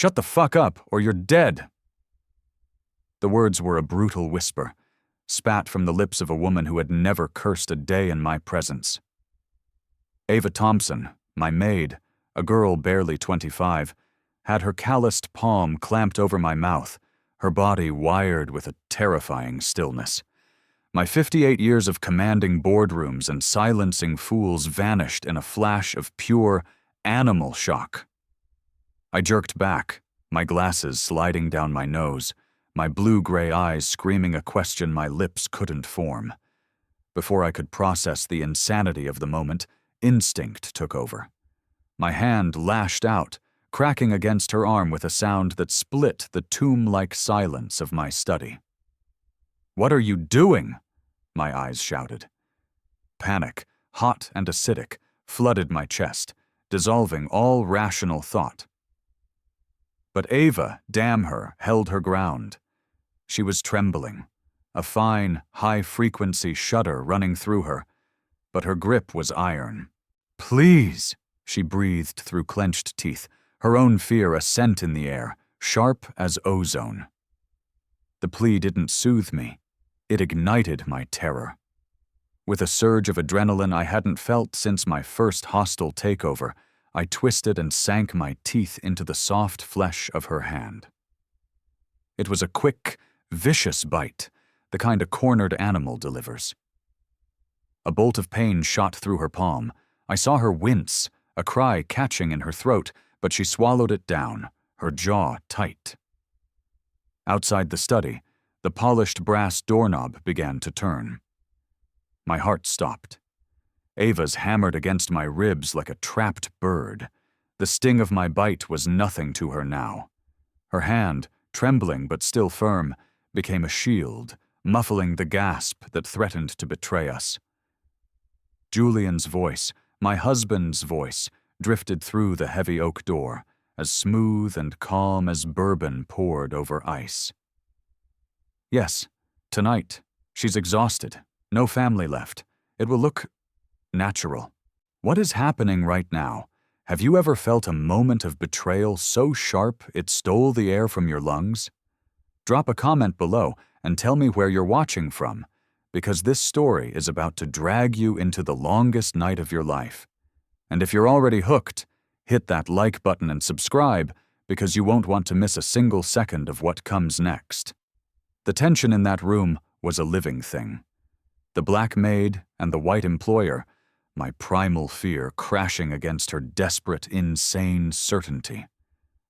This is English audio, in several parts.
"Shut the fuck up, or you're dead." The words were a brutal whisper, spat from the lips of a woman who had never cursed a day in my presence. Ava Thompson, my maid, a girl barely 25, had her calloused palm clamped over my mouth, her body wired with a terrifying stillness. My 58 years of commanding boardrooms and silencing fools vanished in a flash of pure animal shock. I jerked back, my glasses sliding down my nose, my blue-gray eyes screaming a question my lips couldn't form. Before I could process the insanity of the moment, instinct took over. My hand lashed out, cracking against her arm with a sound that split the tomb-like silence of my study. "What are you doing?" my eyes shouted. Panic, hot and acidic, flooded my chest, dissolving all rational thought. But Ava, damn her, held her ground. She was trembling, a fine, high-frequency shudder running through her, but her grip was iron. "Please," she breathed through clenched teeth, her own fear a scent in the air, sharp as ozone. The plea didn't soothe me. It ignited my terror. With a surge of adrenaline I hadn't felt since my first hostile takeover, I twisted and sank my teeth into the soft flesh of her hand. It was a quick, vicious bite, the kind a cornered animal delivers. A bolt of pain shot through her palm. I saw her wince, a cry catching in her throat, but she swallowed it down, her jaw tight. Outside the study, the polished brass doorknob began to turn. My heart stopped. Ava's hammered against my ribs like a trapped bird. The sting of my bite was nothing to her now. Her hand, trembling but still firm, became a shield, muffling the gasp that threatened to betray us. Julian's voice, my husband's voice, drifted through the heavy oak door, as smooth and calm as bourbon poured over ice. "Yes, tonight. She's exhausted. No family left. It will look natural. What is happening right now? Have you ever felt a moment of betrayal so sharp it stole the air from your lungs? Drop a comment below and tell me where you're watching from, because this story is about to drag you into the longest night of your life. And if you're already hooked, hit that like button and subscribe, because you won't want to miss a single second of what comes next. The tension in that room was a living thing. The black maid and the white employer, my primal fear crashing against her desperate, insane certainty.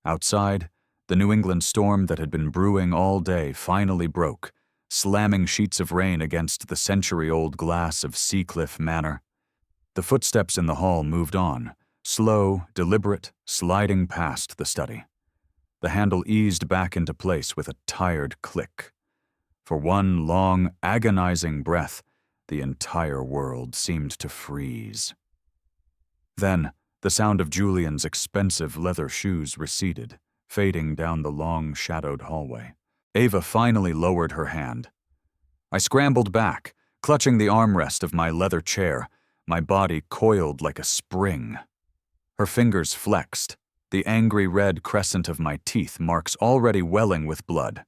Outside, the New England storm that had been brewing all day finally broke, slamming sheets of rain against the century-old glass of Seacliff Manor. The footsteps in the hall moved on, slow, deliberate, sliding past the study. The handle eased back into place with a tired click. For one long, agonizing breath, the entire world seemed to freeze. Then, the sound of Julian's expensive leather shoes receded, fading down the long, shadowed hallway. Ava finally lowered her hand. I scrambled back, clutching the armrest of my leather chair, my body coiled like a spring. Her fingers flexed, the angry red crescent of my teeth marks already welling with blood.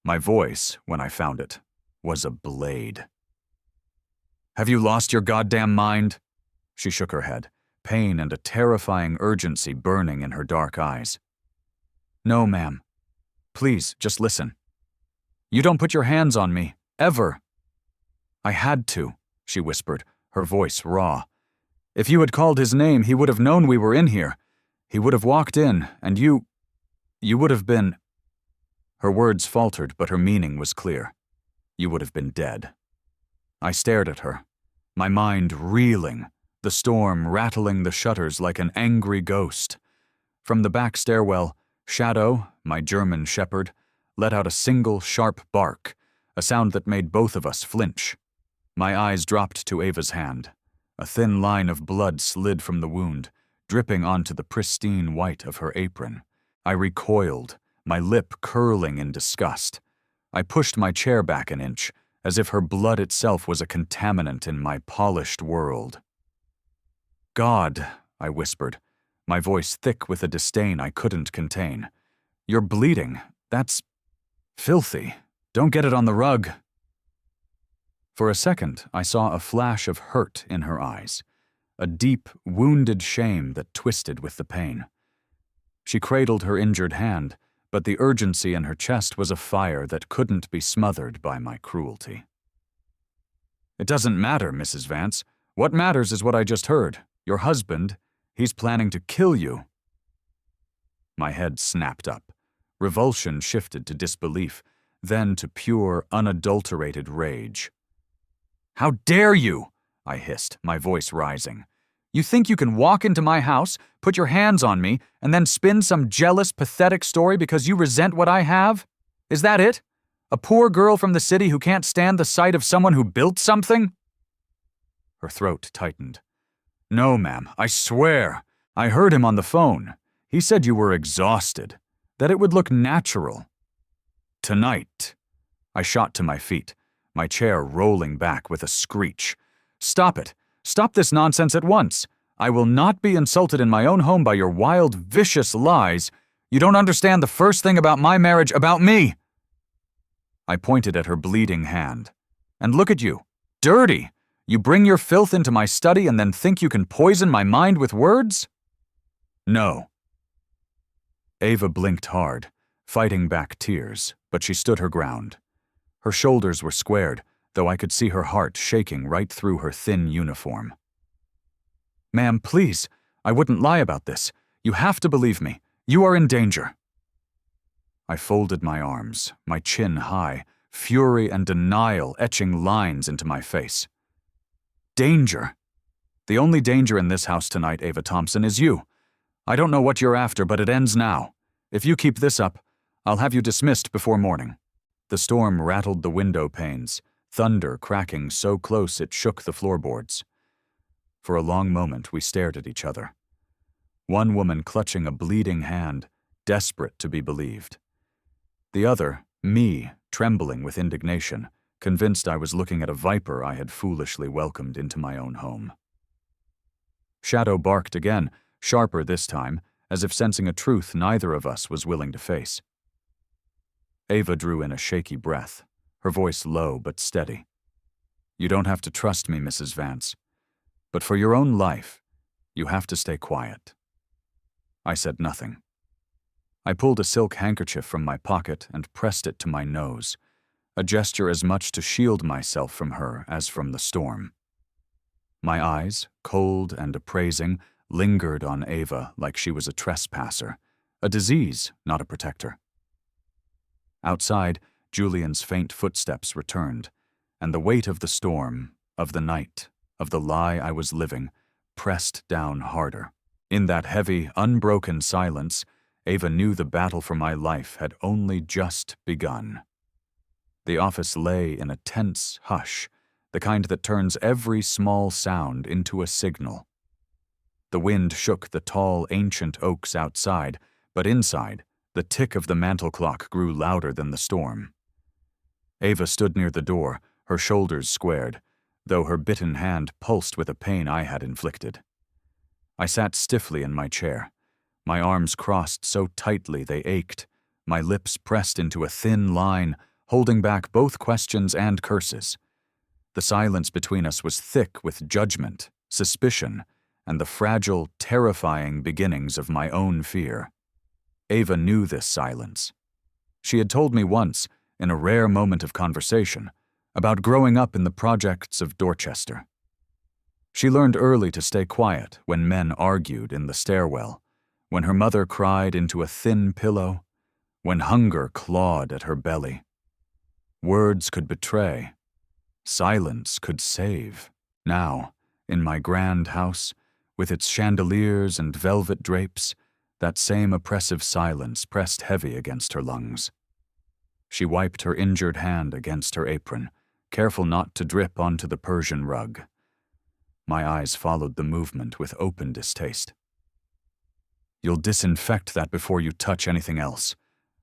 My voice, when I found it, was a blade. "Have you lost your goddamn mind?" She shook her head, pain and a terrifying urgency burning in her dark eyes. "No, ma'am. Please, just listen. You don't put your hands on me, ever." "I had to," she whispered, her voice raw. "If you had called his name, he would have known we were in here. He would have walked in, and you would have been—" Her words faltered, but her meaning was clear. You would have been dead. I stared at her, my mind reeling, the storm rattling the shutters like an angry ghost. From the back stairwell, Shadow, my German shepherd, let out a single sharp bark, a sound that made both of us flinch. My eyes dropped to Ava's hand. A thin line of blood slid from the wound, dripping onto the pristine white of her apron. I recoiled, my lip curling in disgust. I pushed my chair back an inch, as if her blood itself was a contaminant in my polished world. "God," I whispered, my voice thick with a disdain I couldn't contain. You're bleeding. That's filthy. Don't get it on the rug. For a second, I saw a flash of hurt in her eyes, a deep, wounded shame that twisted with the pain. She cradled her injured hand, but the urgency in her chest was a fire that couldn't be smothered by my cruelty. It doesn't matter, Mrs. Vance. What matters is what I just heard. Your husband, he's planning to kill you. My head snapped up. Revulsion shifted to disbelief, then to pure, unadulterated rage. How dare you? I hissed, my voice rising. You think you can walk into my house, put your hands on me, and then spin some jealous, pathetic story because you resent what I have? Is that it? A poor girl from the city who can't stand the sight of someone who built something? Her throat tightened. No, ma'am, I swear. I heard him on the phone. He said you were exhausted, that it would look natural. Tonight. I shot to my feet, my chair rolling back with a screech. Stop it. Stop this nonsense at once. I will not be insulted in my own home by your wild, vicious lies. You don't understand the first thing about my marriage, about me. I pointed at her bleeding hand. And look at you. Dirty. You bring your filth into my study and then think you can poison my mind with words? No. Ava blinked hard, fighting back tears, but she stood her ground. Her shoulders were squared, though I could see her heart shaking right through her thin uniform. Ma'am, please, I wouldn't lie about this. You have to believe me. You are in danger. I folded my arms, my chin high, fury and denial etching lines into my face. Danger? The only danger in this house tonight, Ava Thompson, is you. I don't know what you're after, but it ends now. If you keep this up, I'll have you dismissed before morning. The storm rattled the window panes, thunder cracking so close it shook the floorboards. For a long moment we stared at each other. One woman clutching a bleeding hand, desperate to be believed. The other, me, trembling with indignation, convinced I was looking at a viper I had foolishly welcomed into my own home. Shadow barked again, sharper this time, as if sensing a truth neither of us was willing to face. Ava drew in a shaky breath, her voice low but steady. You don't have to trust me, Mrs. Vance. But for your own life, you have to stay quiet. I said nothing. I pulled a silk handkerchief from my pocket and pressed it to my nose, a gesture as much to shield myself from her as from the storm. My eyes, cold and appraising, lingered on Ava like she was a trespasser, a disease, not a protector. Outside, Julian's faint footsteps returned, and the weight of the storm, of the night, of the lie I was living, pressed down harder. In that heavy, unbroken silence, Ava knew the battle for my life had only just begun. The office lay in a tense hush, the kind that turns every small sound into a signal. The wind shook the tall, ancient oaks outside, but inside, the tick of the mantel clock grew louder than the storm. Ava stood near the door, her shoulders squared, though her bitten hand pulsed with a pain I had inflicted. I sat stiffly in my chair, my arms crossed so tightly they ached, my lips pressed into a thin line, holding back both questions and curses. The silence between us was thick with judgment, suspicion, and the fragile, terrifying beginnings of my own fear. Ava knew this silence. She had told me once, in a rare moment of conversation, about growing up in the projects of Dorchester. She learned early to stay quiet when men argued in the stairwell, when her mother cried into a thin pillow, when hunger clawed at her belly. Words could betray. Silence could save. Now, in my grand house, with its chandeliers and velvet drapes, that same oppressive silence pressed heavy against her lungs. She wiped her injured hand against her apron, careful not to drip onto the Persian rug. My eyes followed the movement with open distaste. You'll disinfect that before you touch anything else,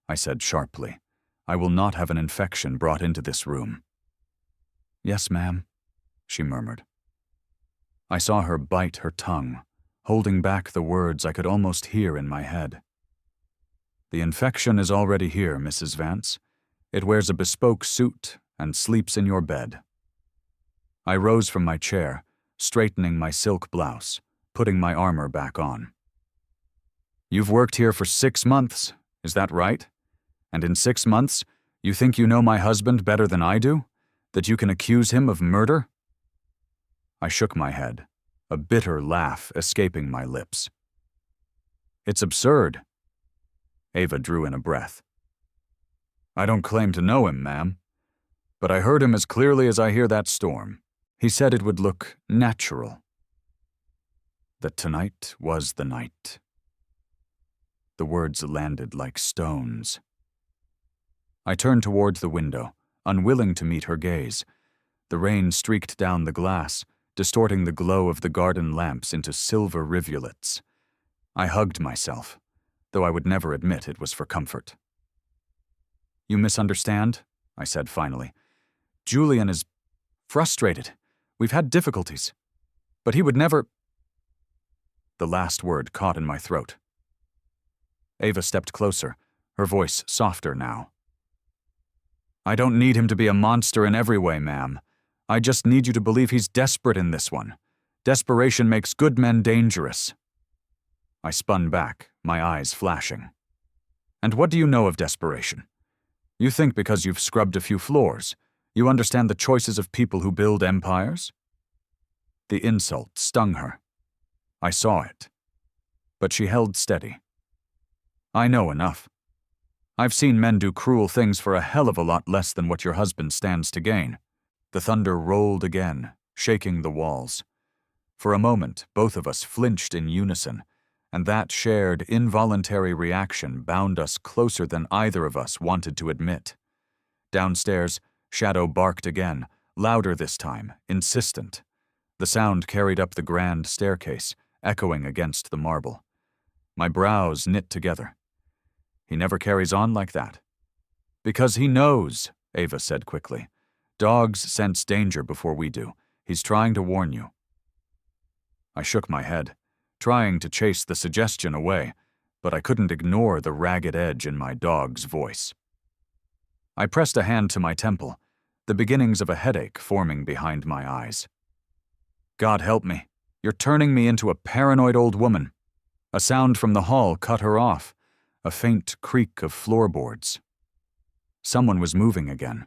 I said sharply. I will not have an infection brought into this room. Yes, ma'am, she murmured. I saw her bite her tongue, holding back the words I could almost hear in my head. The infection is already here, Mrs. Vance. It wears a bespoke suit and sleeps in your bed. I rose from my chair, straightening my silk blouse, putting my armor back on. You've worked here for 6 months, is that right? And in 6 months, you think you know my husband better than I do? That you can accuse him of murder? I shook my head, a bitter laugh escaping my lips. It's absurd. Ava drew in a breath. I don't claim to know him, ma'am, but I heard him as clearly as I hear that storm. He said it would look natural. That tonight was the night. The words landed like stones. I turned toward the window, unwilling to meet her gaze. The rain streaked down the glass, distorting the glow of the garden lamps into silver rivulets. I hugged myself, though I would never admit it was for comfort. You misunderstand, I said finally. Julian is frustrated. We've had difficulties. But he would never— The last word caught in my throat. Ava stepped closer, her voice softer now. I don't need him to be a monster in every way, ma'am. I just need you to believe he's desperate in this one. Desperation makes good men dangerous. I spun back, my eyes flashing. And what do you know of desperation? You think because you've scrubbed a few floors, you understand the choices of people who build empires? The insult stung her. I saw it. But she held steady. I know enough. I've seen men do cruel things for a hell of a lot less than what your husband stands to gain. The thunder rolled again, shaking the walls. For a moment, both of us flinched in unison, and that shared, involuntary reaction bound us closer than either of us wanted to admit. Downstairs, Shadow barked again, louder this time, insistent. The sound carried up the grand staircase, echoing against the marble. My brows knit together. He never carries on like that. Because he knows, Ava said quickly. Dogs sense danger before we do. He's trying to warn you. I shook my head, trying to chase the suggestion away, but I couldn't ignore the ragged edge in my dog's voice. I pressed a hand to my temple, the beginnings of a headache forming behind my eyes. God help me, you're turning me into a paranoid old woman. A sound from the hall cut her off, a faint creak of floorboards. Someone was moving again.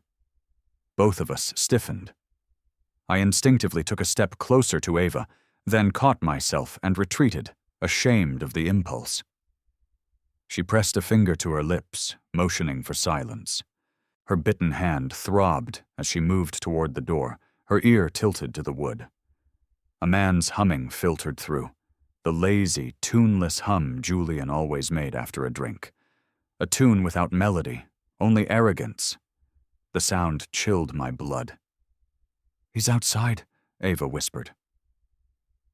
Both of us stiffened. I instinctively took a step closer to Ava, then caught myself and retreated, ashamed of the impulse. She pressed a finger to her lips, motioning for silence. Her bitten hand throbbed as she moved toward the door, her ear tilted to the wood. A man's humming filtered through, the lazy, tuneless hum Julian always made after a drink. A tune without melody, only arrogance. The sound chilled my blood. He's outside, Ava whispered.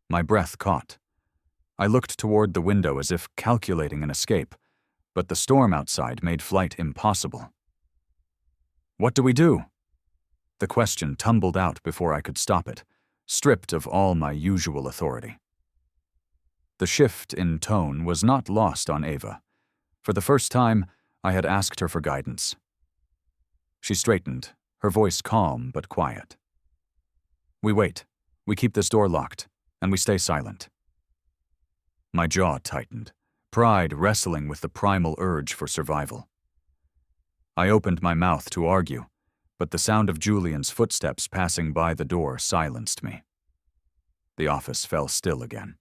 My breath caught. I looked toward the window as if calculating an escape, but the storm outside made flight impossible. What do we do? The question tumbled out before I could stop it, stripped of all my usual authority. The shift in tone was not lost on Ava. For the first time, I had asked her for guidance. She straightened, her voice calm but quiet. We wait. We keep this door locked, and we stay silent. My jaw tightened, pride wrestling with the primal urge for survival. I opened my mouth to argue, but the sound of Julian's footsteps passing by the door silenced me. The office fell still again.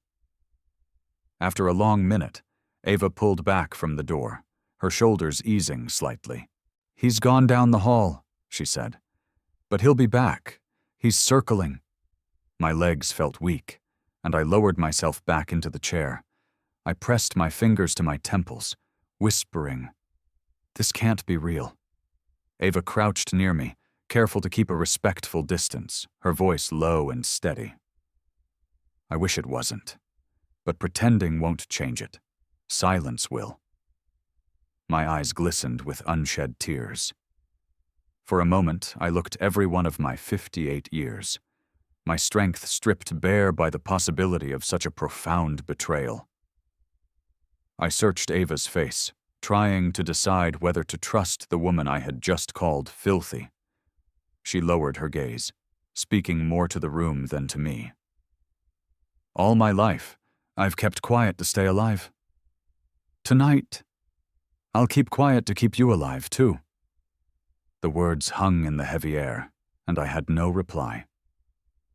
After a long minute, Ava pulled back from the door, her shoulders easing slightly. He's gone down the hall, she said. But he'll be back. He's circling. My legs felt weak, and I lowered myself back into the chair. I pressed my fingers to my temples, whispering, "This can't be real." Ava crouched near me, careful to keep a respectful distance, her voice low and steady. I wish it wasn't, but pretending won't change it. Silence will. My eyes glistened with unshed tears. For a moment, I looked every one of my 58 years, my strength stripped bare by the possibility of such a profound betrayal. I searched Ava's face, trying to decide whether to trust the woman I had just called filthy. She lowered her gaze, speaking more to the room than to me. All my life, I've kept quiet to stay alive. Tonight, I'll keep quiet to keep you alive, too. The words hung in the heavy air, and I had no reply.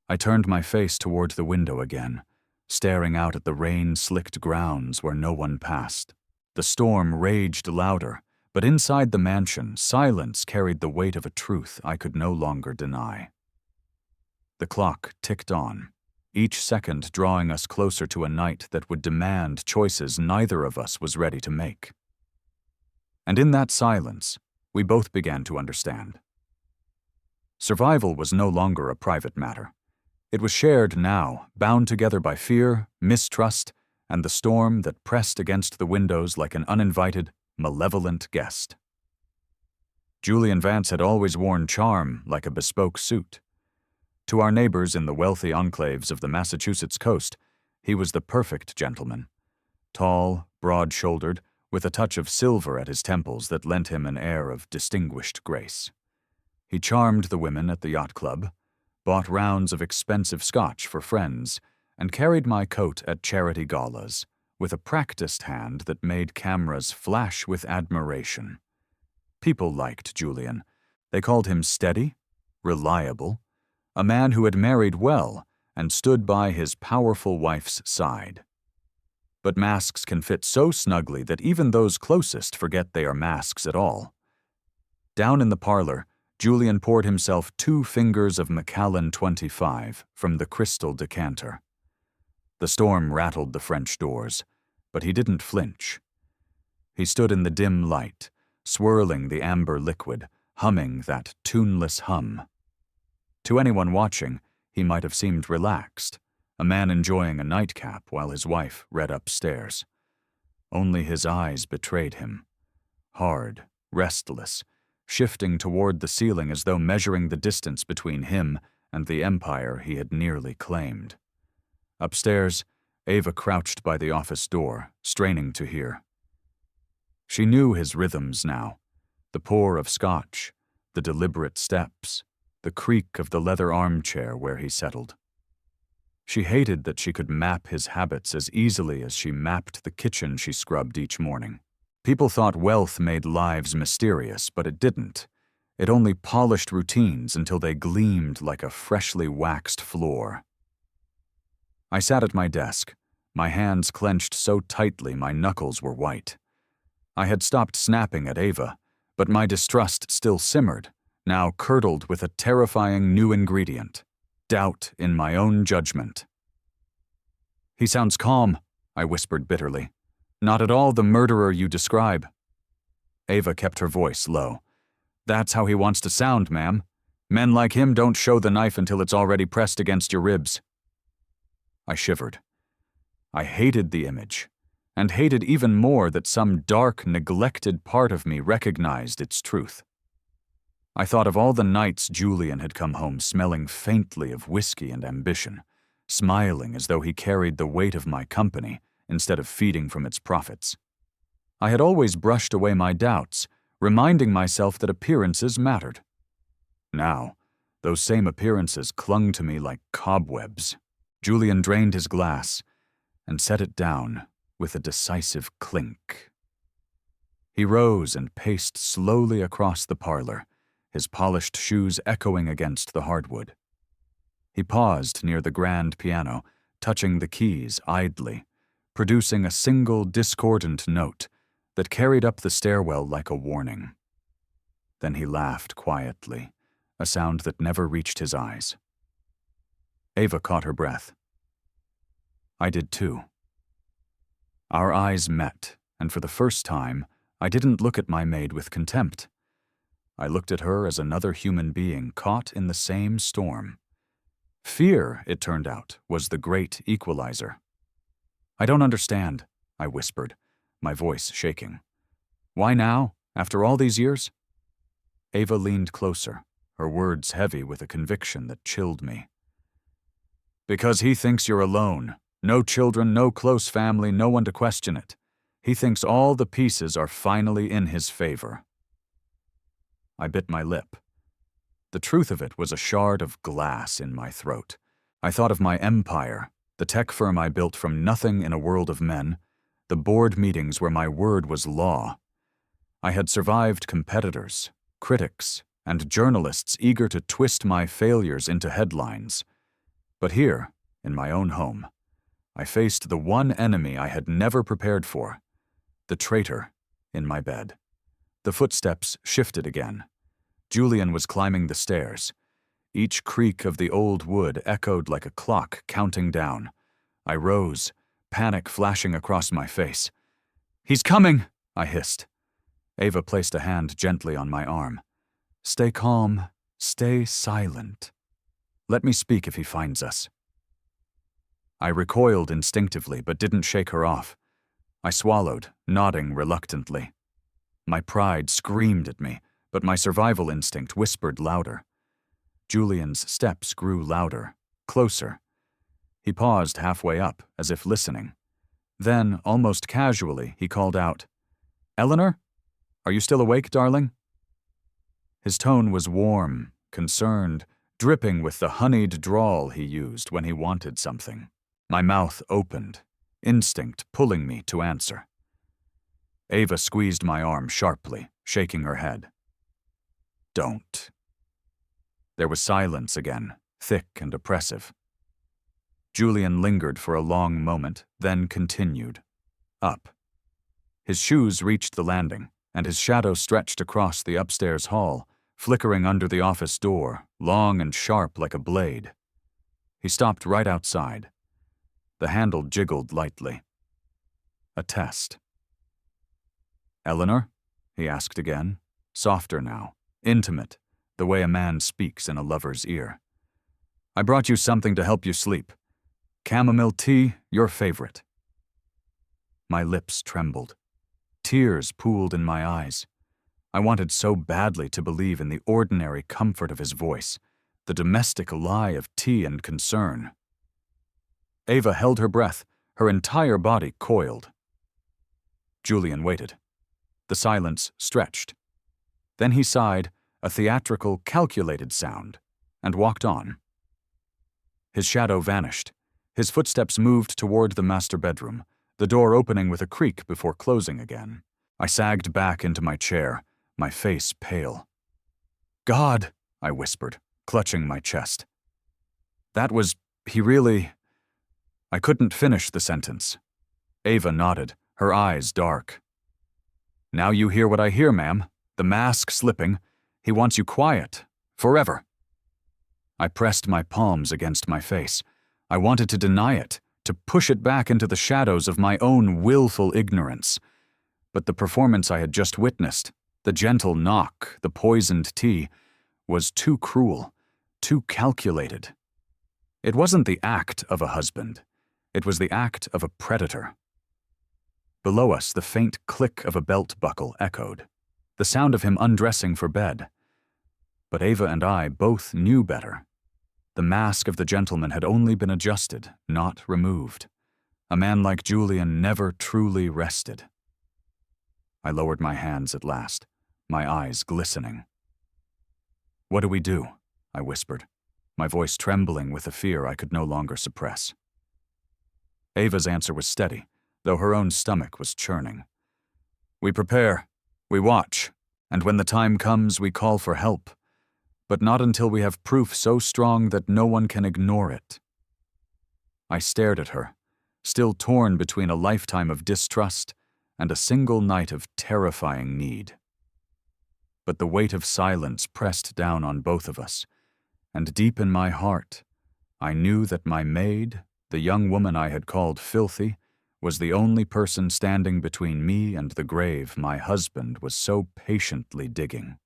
I turned my face toward the window again, staring out at the rain-slicked grounds where no one passed. The storm raged louder, but inside the mansion, silence carried the weight of a truth I could no longer deny. The clock ticked on, each second drawing us closer to a night that would demand choices neither of us was ready to make. And in that silence, we both began to understand. Survival was no longer a private matter. It was shared now, bound together by fear, mistrust, and the storm that pressed against the windows like an uninvited, malevolent guest. Julian Vance had always worn charm like a bespoke suit. To our neighbors in the wealthy enclaves of the Massachusetts coast, he was the perfect gentleman. Tall, broad-shouldered, with a touch of silver at his temples that lent him an air of distinguished grace. He charmed the women at the yacht club, bought rounds of expensive scotch for friends, and carried my coat at charity galas, with a practiced hand that made cameras flash with admiration. People liked Julian. They called him steady, reliable, a man who had married well and stood by his powerful wife's side. But masks can fit so snugly that even those closest forget they are masks at all. Down in the parlor, Julian poured himself 2 fingers of Macallan 25 from the crystal decanter. The storm rattled the French doors, but he didn't flinch. He stood in the dim light, swirling the amber liquid, humming that tuneless hum. To anyone watching, he might have seemed relaxed, a man enjoying a nightcap while his wife read upstairs. Only his eyes betrayed him. Hard, restless, shifting toward the ceiling as though measuring the distance between him and the empire he had nearly claimed. Upstairs, Ava crouched by the office door, straining to hear. She knew his rhythms now, the pour of scotch, the deliberate steps, the creak of the leather armchair where he settled. She hated that she could map his habits as easily as she mapped the kitchen she scrubbed each morning. People thought wealth made lives mysterious, but it didn't. It only polished routines until they gleamed like a freshly waxed floor. I sat at my desk, my hands clenched so tightly my knuckles were white. I had stopped snapping at Ava, but my distrust still simmered, now curdled with a terrifying new ingredient: doubt in my own judgment. "He sounds calm," I whispered bitterly. "Not at all the murderer you describe." Ava kept her voice low. "That's how he wants to sound, ma'am. Men like him don't show the knife until it's already pressed against your ribs." I shivered. I hated the image, and hated even more that some dark, neglected part of me recognized its truth. I thought of all the nights Julian had come home smelling faintly of whiskey and ambition, smiling as though he carried the weight of my company instead of feeding from its profits. I had always brushed away my doubts, reminding myself that appearances mattered. Now, those same appearances clung to me like cobwebs. Julian drained his glass and set it down with a decisive clink. He rose and paced slowly across the parlor, his polished shoes echoing against the hardwood. He paused near the grand piano, touching the keys idly, producing a single discordant note that carried up the stairwell like a warning. Then he laughed quietly, a sound that never reached his eyes. Ava caught her breath. I did too. Our eyes met, and for the first time, I didn't look at my maid with contempt. I looked at her as another human being caught in the same storm. Fear, it turned out, was the great equalizer. "I don't understand," I whispered, my voice shaking. "Why now, after all these years?" Ava leaned closer, her words heavy with a conviction that chilled me. "Because he thinks you're alone. No children, no close family, no one to question it. He thinks all the pieces are finally in his favor. I bit my lip. The truth of it was a shard of glass in my throat. I thought of my empire, the tech firm I built from nothing in a world of men, the board meetings where my word was law. I had survived competitors, critics, and journalists eager to twist my failures into headlines. But here, in my own home, I faced the one enemy I had never prepared for, the traitor in my bed. The footsteps shifted again. Julian was climbing the stairs. Each creak of the old wood echoed like a clock counting down. I rose, panic flashing across my face. "He's coming!" I hissed. Ava placed a hand gently on my arm. "Stay calm, stay silent. Let me speak if he finds us." I recoiled instinctively but didn't shake her off. I swallowed, nodding reluctantly. My pride screamed at me, but my survival instinct whispered louder. Julian's steps grew louder, closer. He paused halfway up, as if listening. Then, almost casually, he called out, "Eleanor? Are you still awake, darling?" His tone was warm, concerned, dripping with the honeyed drawl he used when he wanted something. My mouth opened, instinct pulling me to answer. Ava squeezed my arm sharply, shaking her head. "Don't." There was silence again, thick and oppressive. Julian lingered for a long moment, then continued. Up. His shoes reached the landing, and his shadow stretched across the upstairs hall, flickering under the office door, long and sharp like a blade. He stopped right outside. The handle jiggled lightly. A test. "Eleanor?" he asked again, softer now, intimate, the way a man speaks in a lover's ear. "I brought you something to help you sleep. Chamomile tea, your favorite." My lips trembled. Tears pooled in my eyes. I wanted so badly to believe in the ordinary comfort of his voice, the domestic lie of tea and concern. Ava held her breath, her entire body coiled. Julian waited. The silence stretched. Then he sighed, a theatrical, calculated sound, and walked on. His shadow vanished. His footsteps moved toward the master bedroom, the door opening with a creak before closing again. I sagged back into my chair, my face pale. "God," I whispered, clutching my chest. He really... I couldn't finish the sentence. Ava nodded, her eyes dark. "Now you hear what I hear, ma'am. The mask slipping. He wants you quiet. Forever." I pressed my palms against my face. I wanted to deny it, to push it back into the shadows of my own willful ignorance. But the performance I had just witnessed, the gentle knock, the poisoned tea, was too cruel, too calculated. It wasn't the act of a husband. It was the act of a predator. Below us, the faint click of a belt buckle echoed, the sound of him undressing for bed. But Ava and I both knew better. The mask of the gentleman had only been adjusted, not removed. A man like Julian never truly rested. I lowered my hands at last, my eyes glistening. "What do we do?" I whispered, my voice trembling with a fear I could no longer suppress. Ava's answer was steady, though her own stomach was churning. "We prepare, we watch, and when the time comes, we call for help. But not until we have proof so strong that no one can ignore it." I stared at her, still torn between a lifetime of distrust and a single night of terrifying need. But the weight of silence pressed down on both of us, and deep in my heart, I knew that my maid, the young woman I had called filthy, was the only person standing between me and the grave my husband was so patiently digging.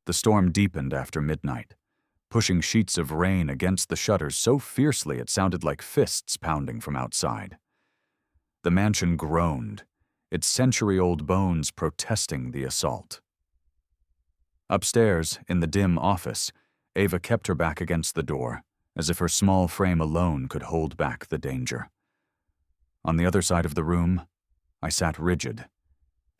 The storm deepened after midnight, pushing sheets of rain against the shutters so fiercely it sounded like fists pounding from outside. The mansion groaned, its century-old bones protesting the assault. Upstairs, in the dim office, Ava kept her back against the door, as if her small frame alone could hold back the danger. On the other side of the room, I sat rigid,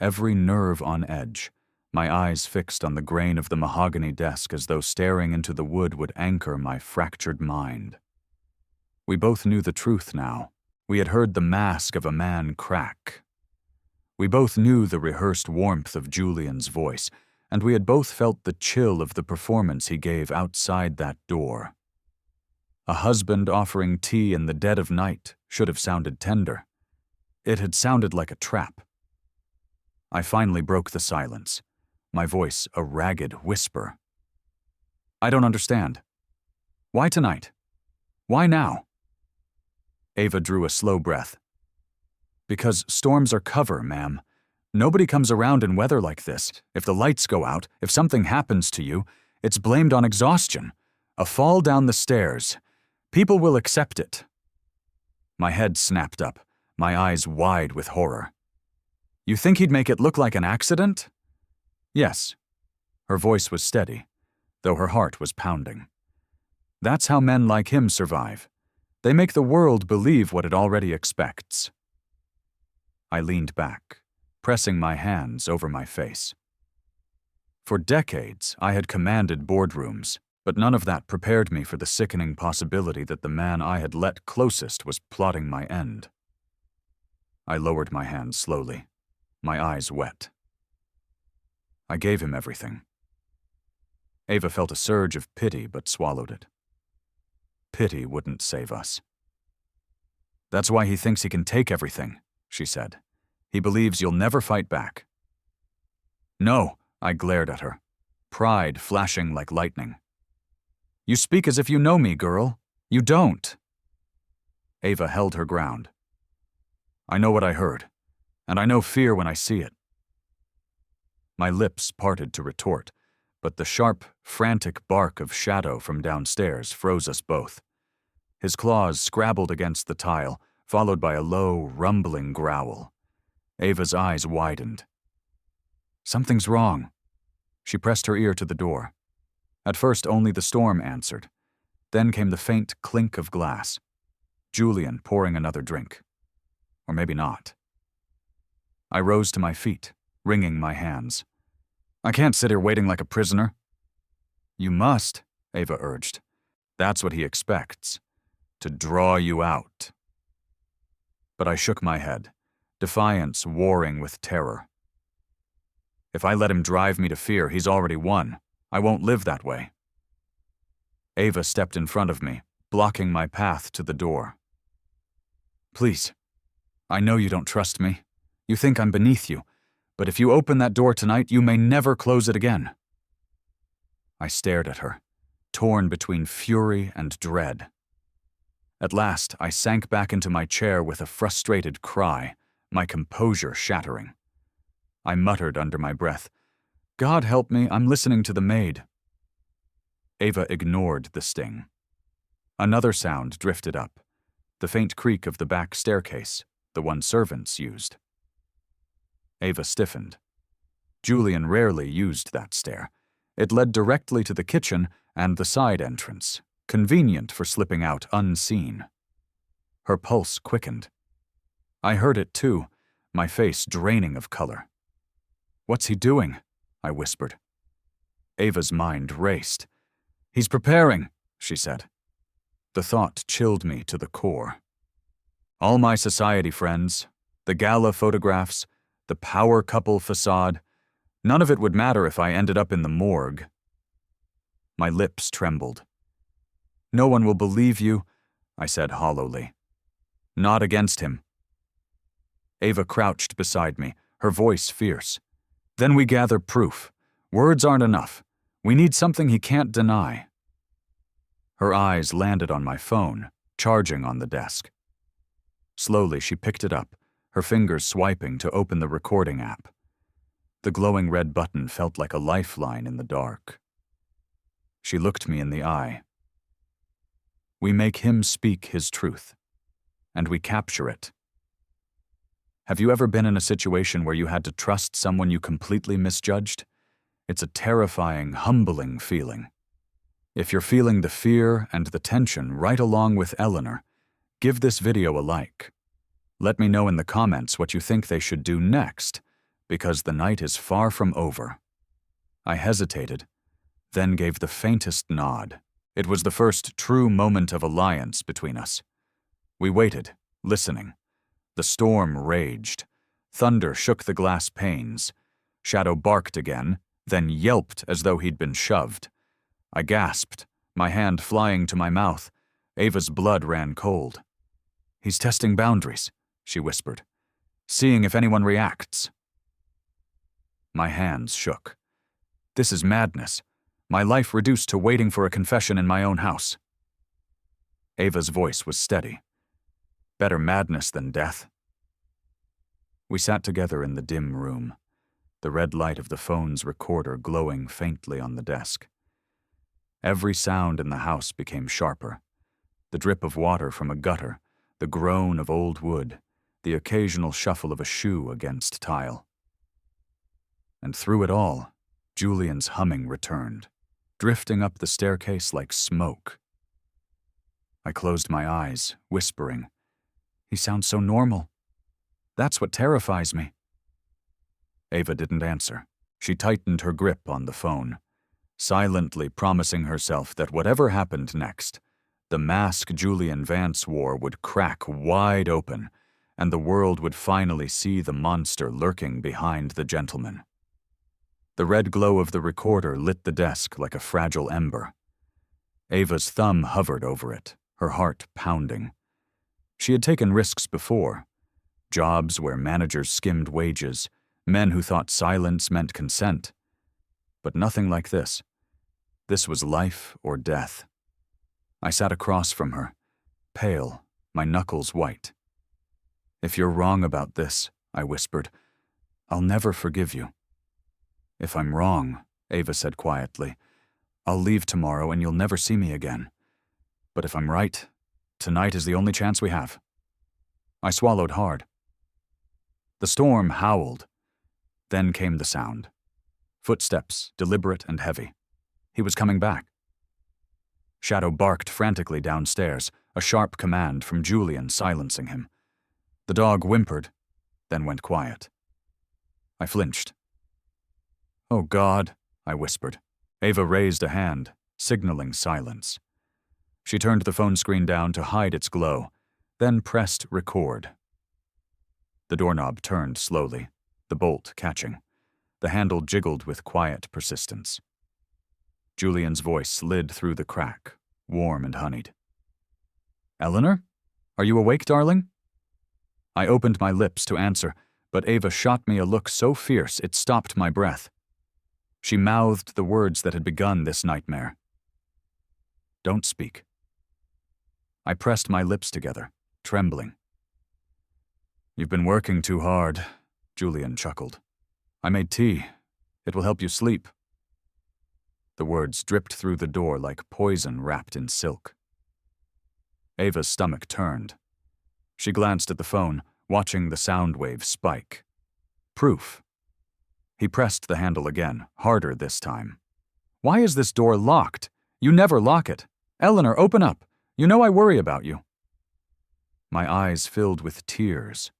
every nerve on edge, my eyes fixed on the grain of the mahogany desk as though staring into the wood would anchor my fractured mind. We both knew the truth now. We had heard the mask of a man crack. We both knew the rehearsed warmth of Julian's voice, and we had both felt the chill of the performance he gave outside that door. A husband offering tea in the dead of night should have sounded tender. It had sounded like a trap. I finally broke the silence, my voice a ragged whisper. I don't understand. Why tonight? Why now? Ava drew a slow breath. Because storms are cover, ma'am. Nobody comes around in weather like this. If the lights go out, if something happens to you, it's blamed on exhaustion. A fall down the stairs. People will accept it. My head snapped up, my eyes wide with horror. You think he'd make it look like an accident? Yes. Her voice was steady, though her heart was pounding. That's how men like him survive. They make the world believe what it already expects. I leaned back, pressing my hands over my face. For decades, I had commanded boardrooms, but none of that prepared me for the sickening possibility that the man I had let closest was plotting my end. I lowered my hands slowly, my eyes wet. I gave him everything. Ava felt a surge of pity but swallowed it. Pity wouldn't save us. That's why he thinks he can take everything, she said. He believes you'll never fight back. No, I glared at her, pride flashing like lightning. You speak as if you know me, girl. You don't. Ava held her ground. I know what I heard, and I know fear when I see it. My lips parted to retort, but the sharp, frantic bark of Shadow from downstairs froze us both. His claws scrabbled against the tile, followed by a low, rumbling growl. Ava's eyes widened. Something's wrong. She pressed her ear to the door. At first, only the storm answered. Then came the faint clink of glass. Julian pouring another drink. Or maybe not. I rose to my feet, wringing my hands. I can't sit here waiting like a prisoner. You must, Ava urged. That's what he expects. To draw you out. But I shook my head, defiance warring with terror. If I let him drive me to fear, he's already won. I won't live that way. Ava stepped in front of me, blocking my path to the door. Please, I know you don't trust me. You think I'm beneath you, but if you open that door tonight, you may never close it again. I stared at her, torn between fury and dread. At last, I sank back into my chair with a frustrated cry, my composure shattering. I muttered under my breath, God help me, I'm listening to the Maid. Ava ignored the sting. Another sound drifted up, the faint creak of the back staircase, the one servants used. Ava stiffened. Julian rarely used that stair. It led directly to the kitchen and the side entrance, convenient for slipping out unseen. Her pulse quickened. I heard it too, my face draining of color. What's he doing? I whispered. Ava's mind raced. He's preparing, she said. The thought chilled me to the core. All my society friends, the gala photographs, the power couple facade, none of it would matter if I ended up in the morgue. My lips trembled. No one will believe you, I said hollowly. Not against him. Ava crouched beside me, her voice fierce. Then we gather proof. Words aren't enough. We need something he can't deny. Her eyes landed on my phone, charging on the desk. Slowly, she picked it up, her fingers swiping to open the recording app. The glowing red button felt like a lifeline in the dark. She looked me in the eye. We make him speak his truth, and we capture it. Have you ever been in a situation where you had to trust someone you completely misjudged? It's a terrifying, humbling feeling. If you're feeling the fear and the tension right along with Eleanor, give this video a like. Let me know in the comments what you think they should do next, because the night is far from over. I hesitated, then gave the faintest nod. It was the first true moment of alliance between us. We waited, listening. The storm raged. Thunder shook the glass panes. Shadow barked again, then yelped as though he'd been shoved. I gasped, my hand flying to my mouth. Ava's blood ran cold. "He's testing boundaries," she whispered, "seeing if anyone reacts." My hands shook. This is madness. My life reduced to waiting for a confession in my own house. Ava's voice was steady. Better madness than death. We sat together in the dim room, the red light of the phone's recorder glowing faintly on the desk. Every sound in the house became sharper. The drip of water from a gutter, the groan of old wood, the occasional shuffle of a shoe against tile. And through it all, Julian's humming returned, drifting up the staircase like smoke. I closed my eyes, whispering, "He sounds so normal. That's what terrifies me." Ava didn't answer. She tightened her grip on the phone, silently promising herself that whatever happened next, the mask Julian Vance wore would crack wide open, and the world would finally see the monster lurking behind the gentleman. The red glow of the recorder lit the desk like a fragile ember. Ava's thumb hovered over it, her heart pounding. She had taken risks before. Jobs where managers skimmed wages, men who thought silence meant consent. But nothing like this. This was life or death. I sat across from her, pale, my knuckles white. "If you're wrong about this," I whispered, "I'll never forgive you." "If I'm wrong," Ava said quietly, "I'll leave tomorrow and you'll never see me again. But if I'm right, tonight is the only chance we have." I swallowed hard. The storm howled. Then came the sound. Footsteps, deliberate and heavy. He was coming back. Shadow barked frantically downstairs, a sharp command from Julian silencing him. The dog whimpered, then went quiet. I flinched. "Oh God," I whispered. Ava raised a hand, signaling silence. She turned the phone screen down to hide its glow, then pressed record. The doorknob turned slowly, the bolt catching. The handle jiggled with quiet persistence. Julian's voice slid through the crack, warm and honeyed. "Eleanor? Are you awake, darling?" I opened my lips to answer, but Ava shot me a look so fierce it stopped my breath. She mouthed the words that had begun this nightmare. "Don't speak." I pressed my lips together, trembling. "You've been working too hard," Julian chuckled. "I made tea. It will help you sleep." The words dripped through the door like poison wrapped in silk. Ava's stomach turned. She glanced at the phone, watching the sound wave spike. Proof. He pressed the handle again, harder this time. "Why is this door locked? You never lock it. Eleanor, open up. You know I worry about you." My eyes filled with tears.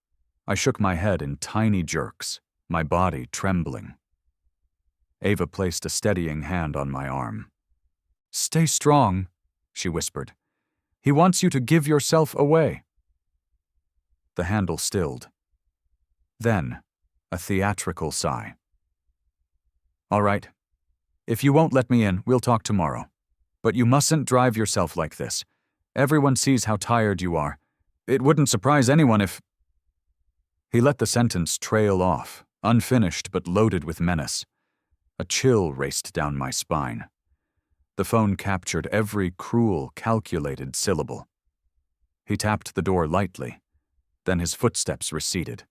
I shook my head in tiny jerks, my body trembling. Ava placed a steadying hand on my arm. "Stay strong," she whispered. "He wants you to give yourself away." The handle stilled. Then, a theatrical sigh. "All right. If you won't let me in, we'll talk tomorrow. But you mustn't drive yourself like this. Everyone sees how tired you are. It wouldn't surprise anyone if—" He let the sentence trail off, unfinished but loaded with menace. A chill raced down my spine. The phone captured every cruel, calculated syllable. He tapped the door lightly. Then his footsteps receded.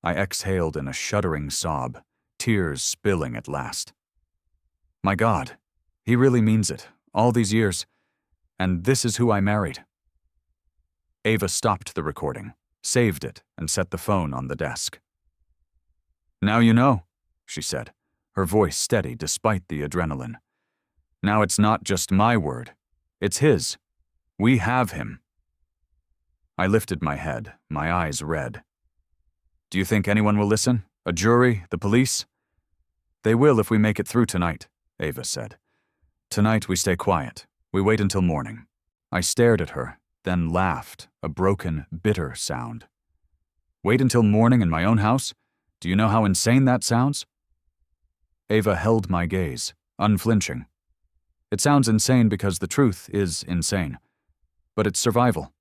I exhaled in a shuddering sob, tears spilling at last. My God, he really means it, all these years. And this is who I married. Ava stopped the recording, saved it, and set the phone on the desk. "Now you know," she said, her voice steady despite the adrenaline. "Now it's not just my word. It's his. We have him." I lifted my head, my eyes red. Do you think anyone will listen? A jury? The police? They will if we make it through tonight, Ava said. Tonight we stay quiet. We wait until morning. I stared at her, then laughed, a broken, bitter sound. Wait until morning in my own house? Do you know how insane that sounds? Ava held my gaze, unflinching. It sounds insane because the truth is insane. But it's survival.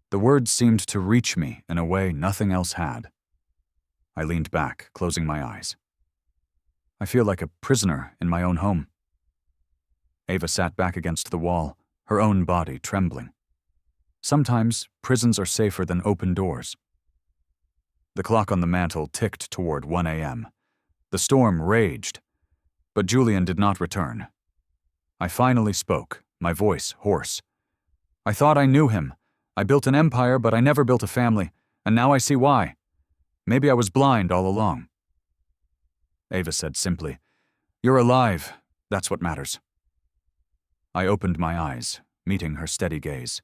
The words seemed to reach me in a way nothing else had. I leaned back, closing my eyes. I feel like a prisoner in my own home. Ava sat back against the wall, her own body trembling. Sometimes prisons are safer than open doors. The clock on the mantel ticked toward 1 a.m. The storm raged, but Julian did not return. I finally spoke, my voice hoarse. I thought I knew him. I built an empire, but I never built a family, and now I see why. Maybe I was blind all along. Ava said simply, "You're alive. That's what matters." I opened my eyes, meeting her steady gaze.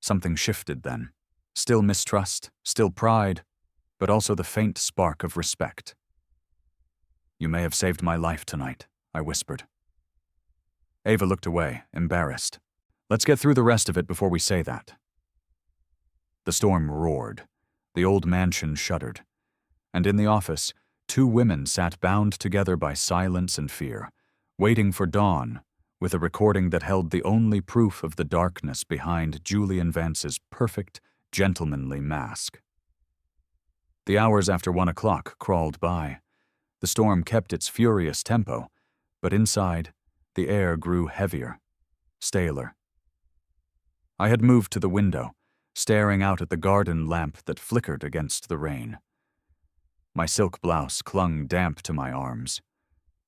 Something shifted then. Still mistrust, still pride, but also the faint spark of respect. "You may have saved my life tonight," I whispered. Ava looked away, embarrassed. "Let's get through the rest of it before we say that." The storm roared. The old mansion shuddered. And in the office, 2 women sat bound together by silence and fear, waiting for dawn, with a recording that held the only proof of the darkness behind Julian Vance's perfect, gentlemanly mask. The hours after 1 o'clock crawled by. The storm kept its furious tempo, but inside, the air grew heavier, staler. I had moved to the window, staring out at the garden lamp that flickered against the rain. My silk blouse clung damp to my arms.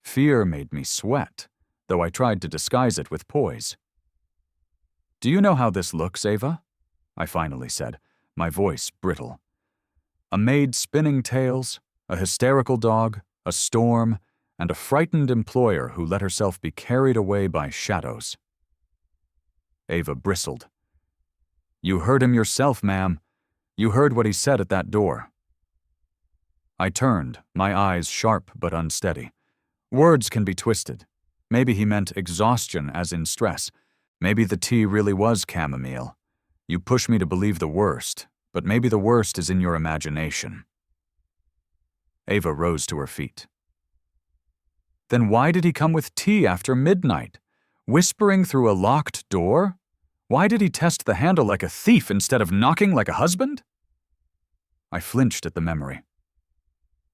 Fear made me sweat, though I tried to disguise it with poise. "Do you know how this looks, Ava?" I finally said, my voice brittle. "A maid spinning tales, a hysterical dog, a storm, and a frightened employer who let herself be carried away by shadows." Ava bristled. "You heard him yourself, ma'am. You heard what he said at that door." I turned, my eyes sharp but unsteady. Words can be twisted. Maybe he meant exhaustion as in stress. Maybe the tea really was chamomile. You push me to believe the worst, but maybe the worst is in your imagination. Ava rose to her feet. "Then why did he come with tea after midnight? Whispering through a locked door? Why did he test the handle like a thief instead of knocking like a husband?" I flinched at the memory.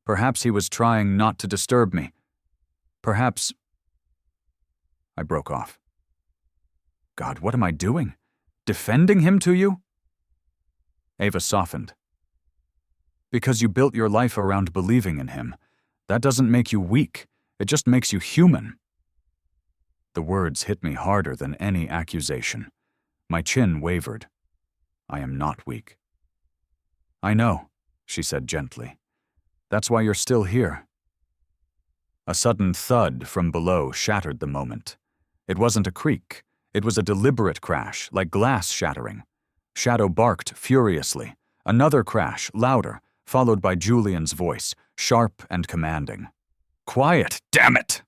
Perhaps he was trying not to disturb me. Perhaps... I broke off. God, what am I doing? Defending him to you? Ava softened. "Because you built your life around believing in him. That doesn't make you weak. It just makes you human." The words hit me harder than any accusation. My chin wavered. "I am not weak." "I know," she said gently. "That's why you're still here." A sudden thud from below shattered the moment. It wasn't a creak. It was a deliberate crash, like glass shattering. Shadow barked furiously. Another crash, louder, followed by Julian's voice, sharp and commanding. "Quiet, damn it!"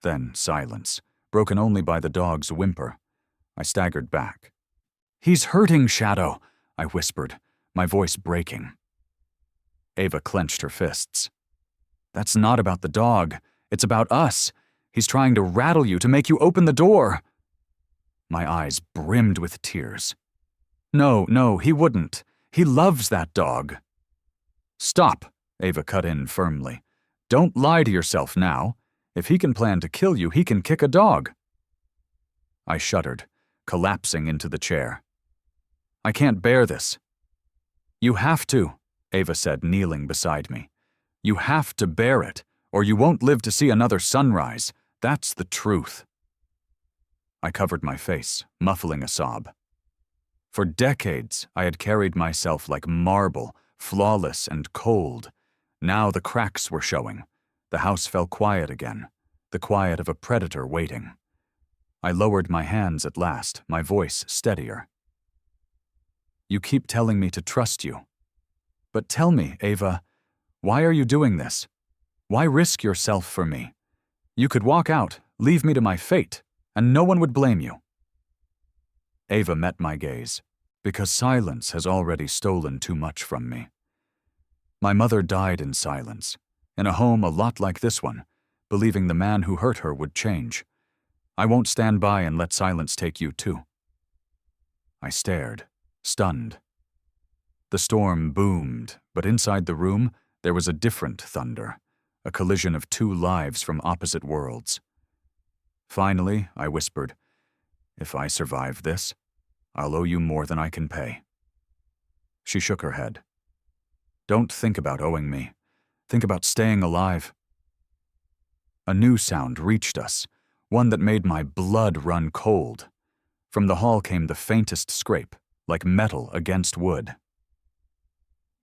Then silence, broken only by the dog's whimper. I staggered back. "He's hurting Shadow," I whispered, my voice breaking. Ava clenched her fists. "That's not about the dog. It's about us. He's trying to rattle you, to make you open the door." My eyes brimmed with tears. No, he wouldn't. He loves that dog." "Stop," Ava cut in firmly. "Don't lie to yourself now. If he can plan to kill you, he can kick a dog." I shuddered, collapsing into the chair. "I can't bear this." "You have to," Ava said, kneeling beside me. "You have to bear it, or you won't live to see another sunrise. That's the truth." I covered my face, muffling a sob. For decades, I had carried myself like marble, flawless and cold. Now the cracks were showing. The house fell quiet again, the quiet of a predator waiting. I lowered my hands at last, my voice steadier. You keep telling me to trust you. But tell me, Ava, why are you doing this? Why risk yourself for me? You could walk out, leave me to my fate, and no one would blame you. Ava met my gaze, because silence has already stolen too much from me. My mother died in silence, in a home a lot like this one, believing the man who hurt her would change. I won't stand by and let silence take you too. I stared, stunned. The storm boomed, but inside the room there was a different thunder, a collision of two lives from opposite worlds. Finally, I whispered, "If I survive this, I'll owe you more than I can pay." She shook her head. "Don't think about owing me. Think about staying alive." A new sound reached us, one that made my blood run cold. From the hall came the faintest scrape, like metal against wood.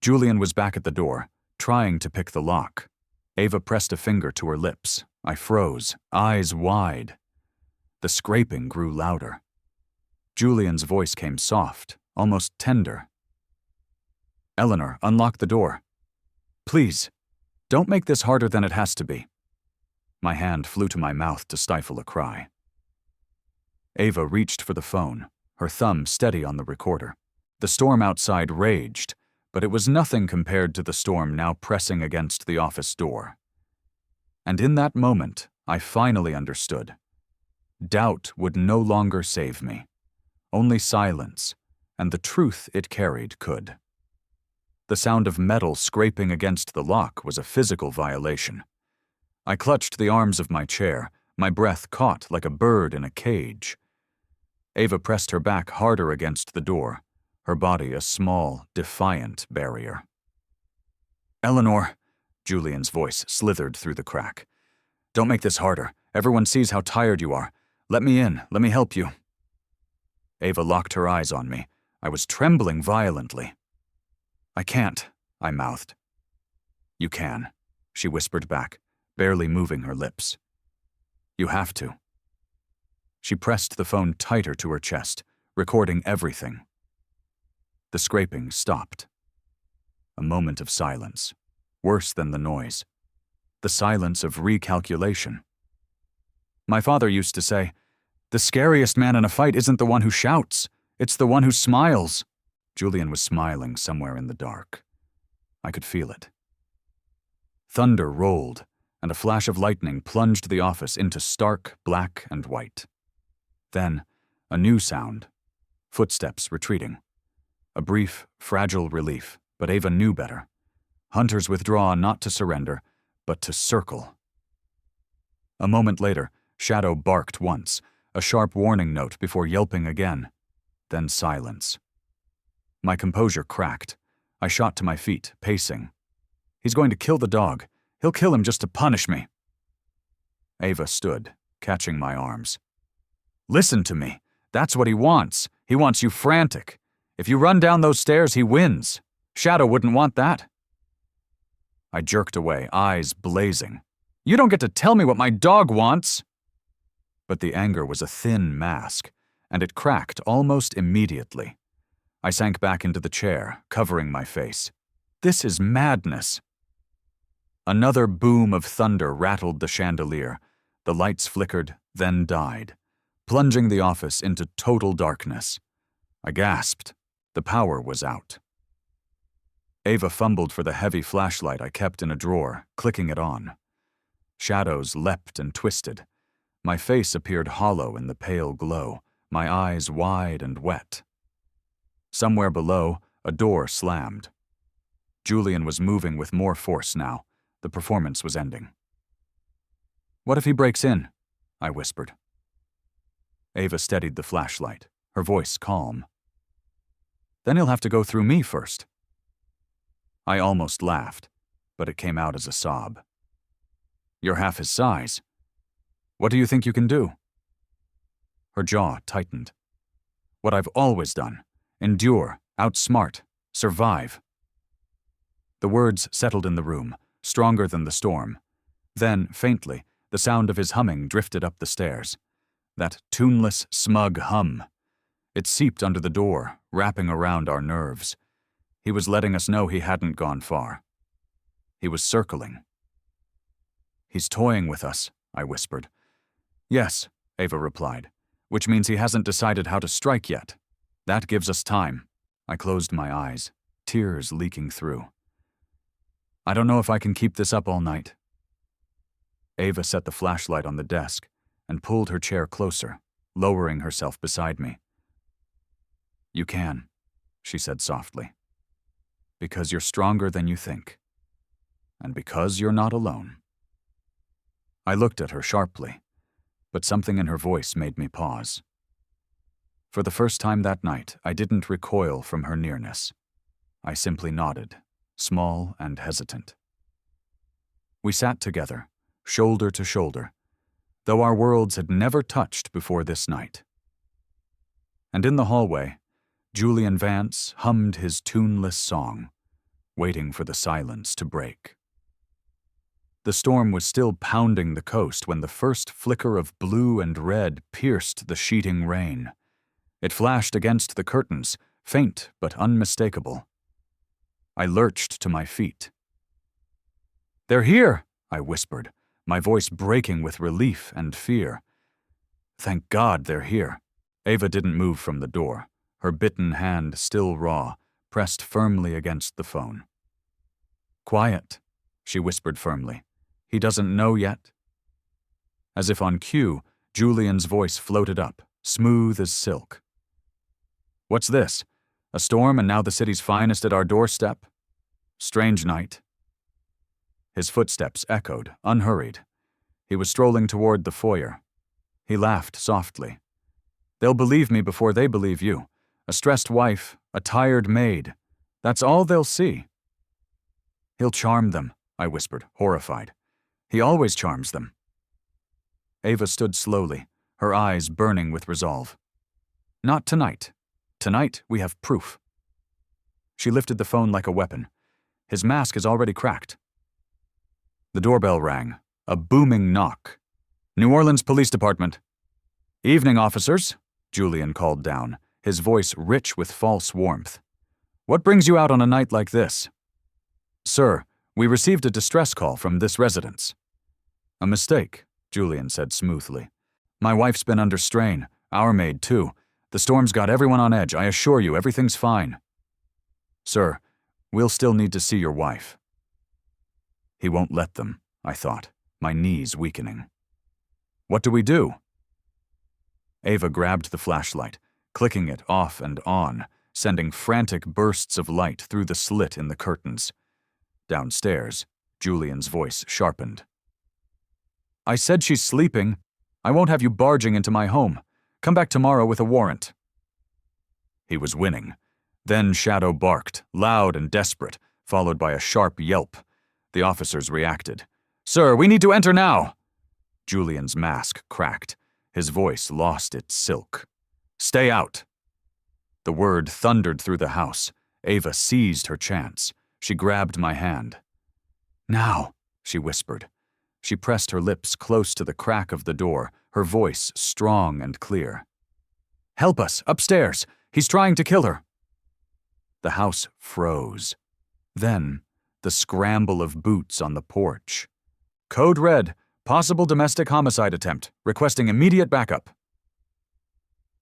Julian was back at the door, trying to pick the lock. Ava pressed a finger to her lips. I froze, eyes wide. The scraping grew louder. Julian's voice came soft, almost tender. "Eleanor, unlock the door. Please, don't make this harder than it has to be." My hand flew to my mouth to stifle a cry. Ava reached for the phone, her thumb steady on the recorder. The storm outside raged, but it was nothing compared to the storm now pressing against the office door. And in that moment, I finally understood. Doubt would no longer save me. Only silence, and the truth it carried could. The sound of metal scraping against the lock was a physical violation. I clutched the arms of my chair, my breath caught like a bird in a cage. Ava pressed her back harder against the door, her body a small, defiant barrier. "Eleanor," Julian's voice slithered through the crack. "Don't make this harder. Everyone sees how tired you are. Let me in. Let me help you." Ava locked her eyes on me. I was trembling violently. "I can't," I mouthed. "You can," she whispered back, barely moving her lips. "You have to." She pressed the phone tighter to her chest, recording everything. The scraping stopped. A moment of silence, worse than the noise. The silence of recalculation. My father used to say, "The scariest man in a fight isn't the one who shouts, it's the one who smiles." Julian was smiling somewhere in the dark. I could feel it. Thunder rolled, and a flash of lightning plunged the office into stark black and white. Then, a new sound. Footsteps retreating. A brief, fragile relief, but Ava knew better. Hunters withdraw not to surrender, but to circle. A moment later, Shadow barked once, a sharp warning note before yelping again. Then silence. My composure cracked. I shot to my feet, pacing. "He's going to kill the dog. He'll kill him just to punish me." Ava stood, catching my arms. "Listen to me. That's what he wants. He wants you frantic. If you run down those stairs, he wins. Shadow wouldn't want that." I jerked away, eyes blazing. "You don't get to tell me what my dog wants!" But the anger was a thin mask, and it cracked almost immediately. I sank back into the chair, covering my face. This is madness. Another boom of thunder rattled the chandelier. The lights flickered, then died, plunging the office into total darkness. I gasped. The power was out. Ava fumbled for the heavy flashlight I kept in a drawer, clicking it on. Shadows leapt and twisted. My face appeared hollow in the pale glow, my eyes wide and wet. Somewhere below, a door slammed. Julian was moving with more force now. The performance was ending. "What if he breaks in?" I whispered. Ava steadied the flashlight, her voice calm. "Then he'll have to go through me first." I almost laughed, but it came out as a sob. "You're half his size. What do you think you can do?" Her jaw tightened. "What I've always done. Endure, outsmart, survive." The words settled in the room, stronger than the storm. Then, faintly, the sound of his humming drifted up the stairs. That tuneless, smug hum. It seeped under the door, wrapping around our nerves. He was letting us know he hadn't gone far. He was circling. "He's toying with us," I whispered. "Yes," Ava replied, "which means he hasn't decided how to strike yet. That gives us time." I closed my eyes, tears leaking through. "I don't know if I can keep this up all night." Ava set the flashlight on the desk and pulled her chair closer, lowering herself beside me. "You can," she said softly, "because you're stronger than you think, and because you're not alone." I looked at her sharply, but something in her voice made me pause. For the first time that night, I didn't recoil from her nearness. I simply nodded, small and hesitant. We sat together, shoulder to shoulder, though our worlds had never touched before this night. And in the hallway, Julian Vance hummed his tuneless song, waiting for the silence to break. The storm was still pounding the coast when the first flicker of blue and red pierced the sheeting rain. It flashed against the curtains, faint but unmistakable. I lurched to my feet. "They're here," I whispered, my voice breaking with relief and fear. Thank God they're here. Ava didn't move from the door, her bitten hand still raw, pressed firmly against the phone. "Quiet," she whispered firmly. "He doesn't know yet." As if on cue, Julian's voice floated up, smooth as silk. "What's this? A storm and now the city's finest at our doorstep? Strange night." His footsteps echoed, unhurried. He was strolling toward the foyer. He laughed softly. "They'll believe me before they believe you. A stressed wife, a tired maid. That's all they'll see." "He'll charm them," I whispered, horrified. "He always charms them." Ava stood slowly, her eyes burning with resolve. "Not tonight. Tonight we have proof." She lifted the phone like a weapon. "His mask is already cracked." The doorbell rang, a booming knock. "New Orleans Police Department." "Evening, officers," Julian called down, his voice rich with false warmth. "What brings you out on a night like this?" "Sir, we received a distress call from this residence." "A mistake," Julian said smoothly. "My wife's been under strain, our maid too. The storm's got everyone on edge. I assure you, everything's fine." "Sir, we'll still need to see your wife." He won't let them, I thought, my knees weakening. "What do we do?" Ava grabbed the flashlight, clicking it off and on, sending frantic bursts of light through the slit in the curtains. Downstairs, Julian's voice sharpened. "I said she's sleeping. I won't have you barging into my home. Come back tomorrow with a warrant." He was winning. Then Shadow barked, loud and desperate, followed by a sharp yelp. The officers reacted. "Sir, we need to enter now!" Julian's mask cracked. His voice lost its silk. "Stay out!" The word thundered through the house. Ava seized her chance. She grabbed my hand. "Now," she whispered. She pressed her lips close to the crack of the door, her voice strong and clear. "Help us, upstairs! He's trying to kill her!" The house froze. Then, the scramble of boots on the porch. "Code red, possible domestic homicide attempt, requesting immediate backup."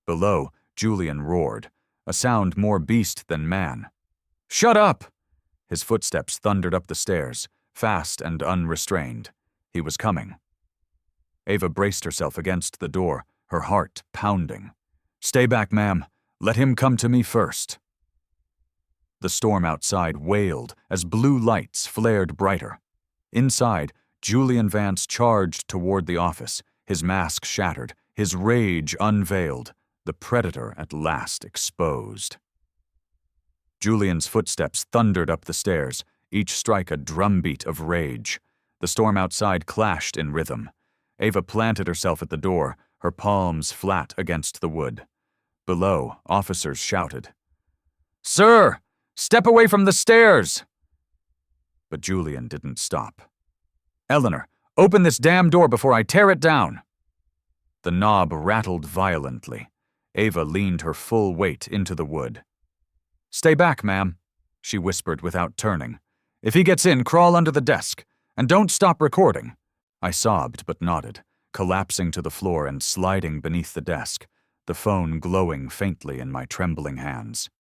Below, Julian roared, a sound more beast than man. "Shut up!" His footsteps thundered up the stairs, fast and unrestrained. He was coming. Ava braced herself against the door, her heart pounding. "Stay back, ma'am. Let him come to me first." The storm outside wailed as blue lights flared brighter. Inside, Julian Vance charged toward the office, his mask shattered, his rage unveiled, the predator at last exposed. Julian's footsteps thundered up the stairs, each strike a drumbeat of rage. The storm outside clashed in rhythm. Ava planted herself at the door, her palms flat against the wood. Below, officers shouted, "Sir! Step away from the stairs!" But Julian didn't stop. "Eleanor, open this damn door before I tear it down!" The knob rattled violently. Ava leaned her full weight into the wood. "Stay back, ma'am," she whispered without turning. "If he gets in, crawl under the desk. And don't stop recording." I sobbed but nodded, collapsing to the floor and sliding beneath the desk, the phone glowing faintly in my trembling hands.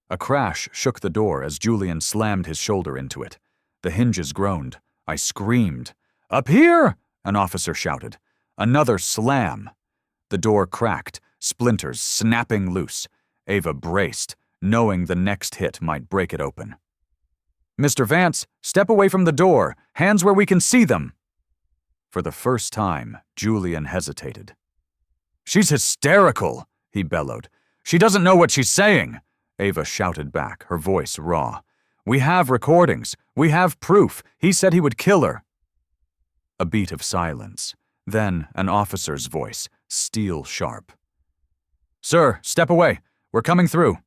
A crash shook the door as Julian slammed his shoulder into it. The hinges groaned. I screamed. "Up here!" an officer shouted. Another slam. The door cracked, splinters snapping loose. Ava braced, knowing the next hit might break it open. "Mr. Vance, step away from the door. Hands where we can see them." For the first time, Julian hesitated. "She's hysterical," he bellowed. "She doesn't know what she's saying." Ava shouted back, her voice raw. "We have recordings. We have proof. He said he would kill her." A beat of silence. Then an officer's voice, steel sharp. "Sir, step away. We're coming through."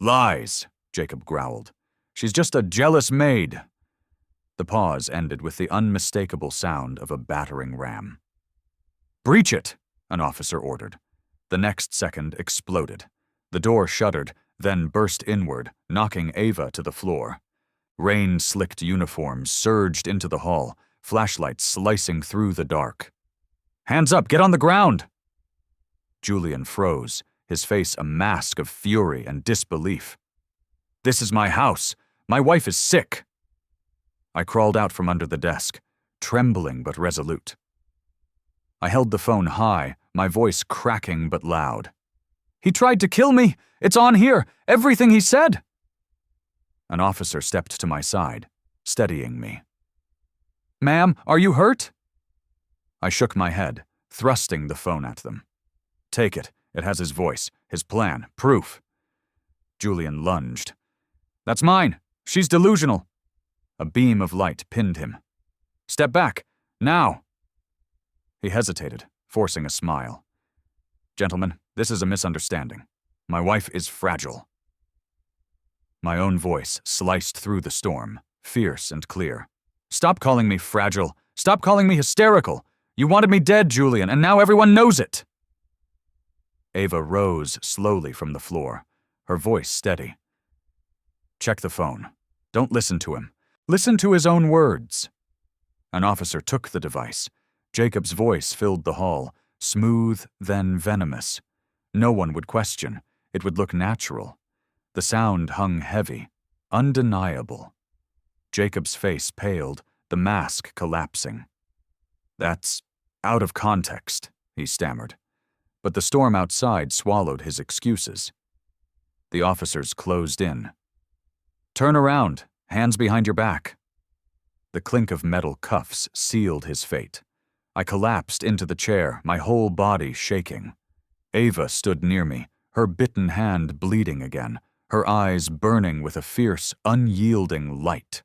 "Lies," Jacob growled. "She's just a jealous maid." The pause ended with the unmistakable sound of a battering ram. "Breach it," an officer ordered. The next second exploded. The door shuddered, then burst inward, knocking Ava to the floor. Rain-slicked uniforms surged into the hall, flashlights slicing through the dark. "Hands up, get on the ground!" Julian froze, his face a mask of fury and disbelief. "This is my house. My wife is sick." I crawled out from under the desk, trembling but resolute. I held the phone high, my voice cracking but loud. "He tried to kill me! It's on here! Everything he said!" An officer stepped to my side, steadying me. "Ma'am, are you hurt?" I shook my head, thrusting the phone at them. "Take it. It has his voice, his plan, proof." Julian lunged. "That's mine. She's delusional." A beam of light pinned him. "Step back. Now." He hesitated, forcing a smile. "Gentlemen, this is a misunderstanding. My wife is fragile." My own voice sliced through the storm, fierce and clear. "Stop calling me fragile. Stop calling me hysterical. You wanted me dead, Julian, and now everyone knows it." Ava rose slowly from the floor, her voice steady. "Check the phone. Don't listen to him. Listen to his own words." An officer took the device. Jacob's voice filled the hall, smooth then venomous. No one would question. It would look natural. The sound hung heavy, undeniable. Jacob's face paled, the mask collapsing. "That's out of context," he stammered. But the storm outside swallowed his excuses. The officers closed in. "Turn around, hands behind your back." The clink of metal cuffs sealed his fate. I collapsed into the chair, my whole body shaking. Ava stood near me, her bitten hand bleeding again, her eyes burning with a fierce, unyielding light.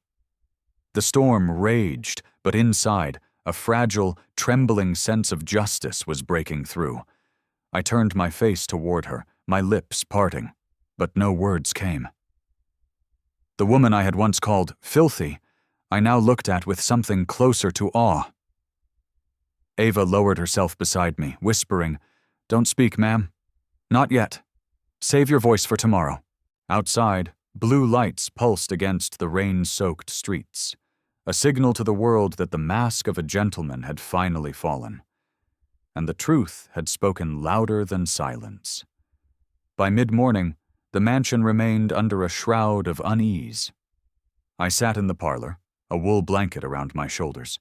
The storm raged, but inside, a fragile, trembling sense of justice was breaking through. I turned my face toward her, my lips parting, but no words came. The woman I had once called filthy, I now looked at with something closer to awe. Ava lowered herself beside me, whispering, "Don't speak, ma'am. Not yet. Save your voice for tomorrow." Outside, blue lights pulsed against the rain-soaked streets, a signal to the world that the mask of a gentleman had finally fallen. And the truth had spoken louder than silence. By mid-morning, the mansion remained under a shroud of unease. I sat in the parlor, a wool blanket around my shoulders.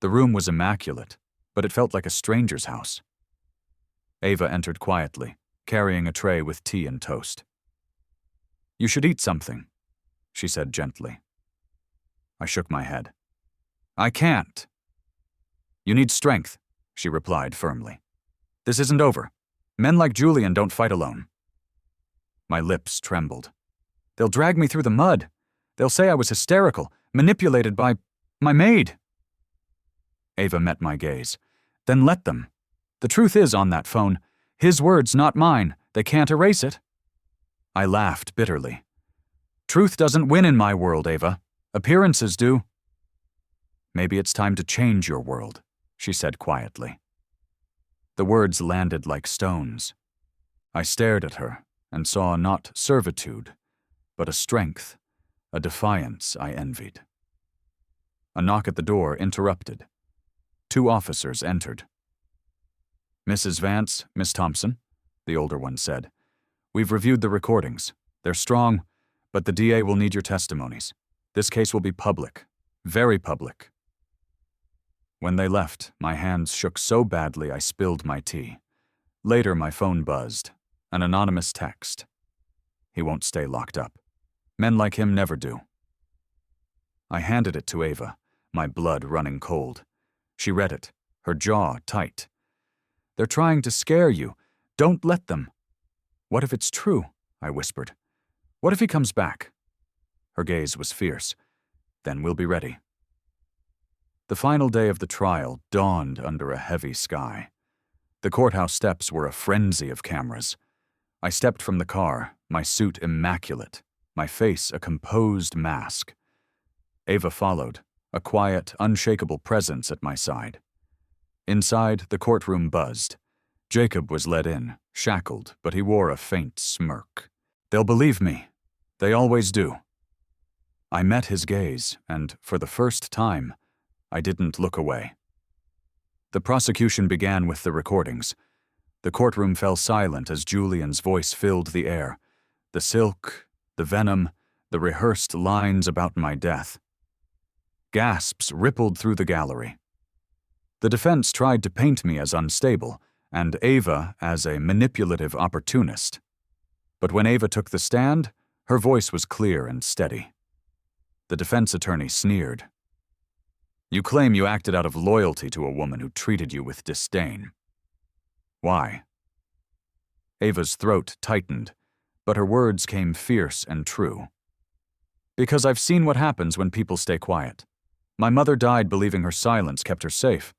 The room was immaculate, but it felt like a stranger's house. Ava entered quietly, carrying a tray with tea and toast. "You should eat something," she said gently. I shook my head. "I can't." "You need strength," she replied firmly. "This isn't over. Men like Julian don't fight alone." My lips trembled. "They'll drag me through the mud. They'll say I was hysterical, manipulated by my maid." Ava met my gaze. "Then let them. The truth is on that phone. His words, not mine. They can't erase it." I laughed bitterly. "Truth doesn't win in my world, Ava. Appearances do." "Maybe it's time to change your world," she said quietly. The words landed like stones. I stared at her and saw not servitude, but a strength, a defiance I envied. A knock at the door interrupted. 2 officers entered. "Mrs. Vance, Miss Thompson," the older one said. "We've reviewed the recordings. They're strong, but the DA will need your testimonies. This case will be public, very public." When they left, my hands shook so badly I spilled my tea. Later, my phone buzzed. An anonymous text. "He won't stay locked up. Men like him never do." I handed it to Ava, my blood running cold. She read it, her jaw tight. "They're trying to scare you. Don't let them." "What if it's true?" I whispered. "What if he comes back?" Her gaze was fierce. "Then we'll be ready." The final day of the trial dawned under a heavy sky. The courthouse steps were a frenzy of cameras. I stepped from the car, my suit immaculate, my face a composed mask. Ava followed, a quiet, unshakable presence at my side. Inside, the courtroom buzzed. Jacob was led in, shackled, but he wore a faint smirk. "They'll believe me. They always do." I met his gaze, and, for the first time, I didn't look away. The prosecution began with the recordings. The courtroom fell silent as Julian's voice filled the air. The silk, the venom, the rehearsed lines about my death. Gasps rippled through the gallery. The defense tried to paint me as unstable, and Ava as a manipulative opportunist. But when Ava took the stand, her voice was clear and steady. The defense attorney sneered. "You claim you acted out of loyalty to a woman who treated you with disdain. Why?" Ava's throat tightened, but her words came fierce and true. "Because I've seen what happens when people stay quiet. My mother died believing her silence kept her safe.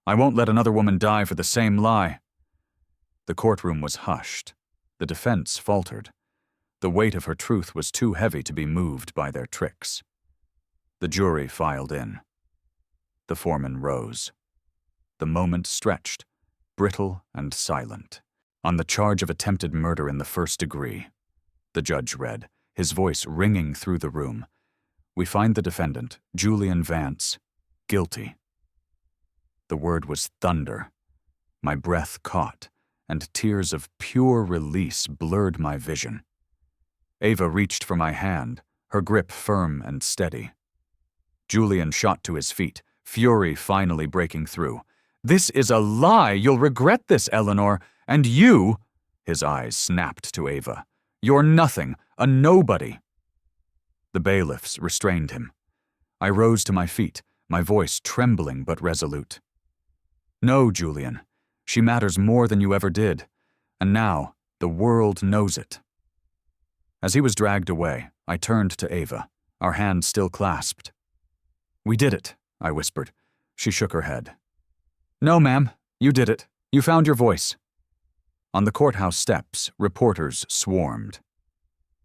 I won't let another woman die for the same lie." The courtroom was hushed. The defense faltered. The weight of her truth was too heavy to be moved by their tricks. The jury filed in. The foreman rose. The moment stretched, brittle and silent. "On the charge of attempted murder in the 1st degree," the judge read, his voice ringing through the room. "We find the defendant, Julian Vance, guilty." The word was thunder. My breath caught, and tears of pure release blurred my vision. Ava reached for my hand, her grip firm and steady. Julian shot to his feet, fury finally breaking through. "This is a lie! You'll regret this, Eleanor! And you—" His eyes snapped to Ava. "You're nothing, a nobody!" The bailiffs restrained him. I rose to my feet, my voice trembling but resolute. "No, Julian. She matters more than you ever did. And now, the world knows it." As he was dragged away, I turned to Ava, our hands still clasped. "We did it," I whispered. She shook her head. "No, ma'am. You did it. You found your voice." On the courthouse steps, reporters swarmed.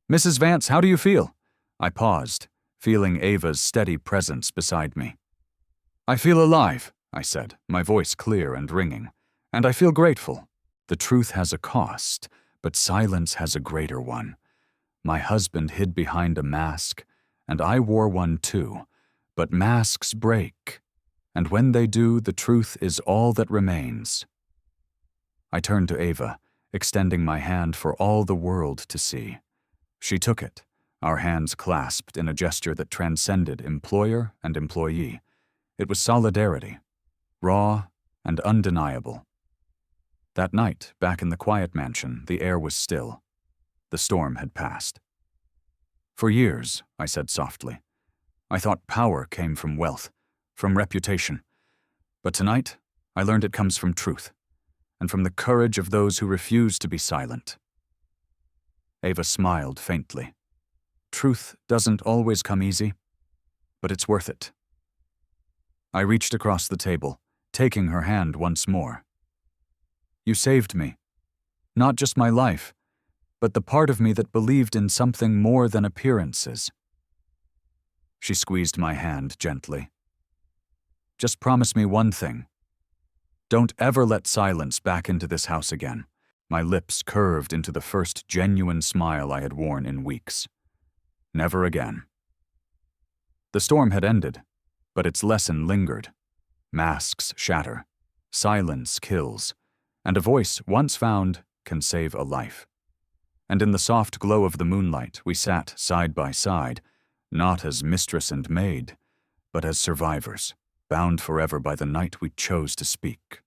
"Mrs. Vance, how do you feel?" I paused, feeling Ava's steady presence beside me. "I feel alive," I said, my voice clear and ringing. "And I feel grateful. The truth has a cost, but silence has a greater one. My husband hid behind a mask, and I wore one too. But masks break, and when they do, the truth is all that remains." I turned to Ava, extending my hand for all the world to see. She took it, our hands clasped in a gesture that transcended employer and employee. It was solidarity, raw and undeniable. That night, back in the quiet mansion, the air was still. The storm had passed. "For years," I said softly, "I thought power came from wealth, from reputation. But tonight, I learned it comes from truth, and from the courage of those who refuse to be silent." Ava smiled faintly. "Truth doesn't always come easy, but it's worth it." I reached across the table, taking her hand once more. "You saved me. Not just my life, but the part of me that believed in something more than appearances." She squeezed my hand gently. "Just promise me one thing. Don't ever let silence back into this house again. My lips curved into the first genuine smile I had worn in weeks. Never again. The storm had ended, but its lesson lingered. Masks shatter, silence kills, and a voice once found can save a life. And in the soft glow of the moonlight, we sat side by side, not as mistress and maid, but as survivors, bound forever by the night we chose to speak.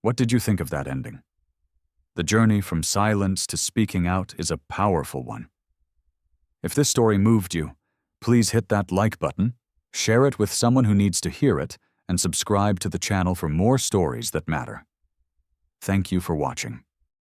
What did you think of that ending? The journey from silence to speaking out is a powerful one. If this story moved you, please hit that like button, share it with someone who needs to hear it, and subscribe to the channel for more stories that matter. Thank you for watching.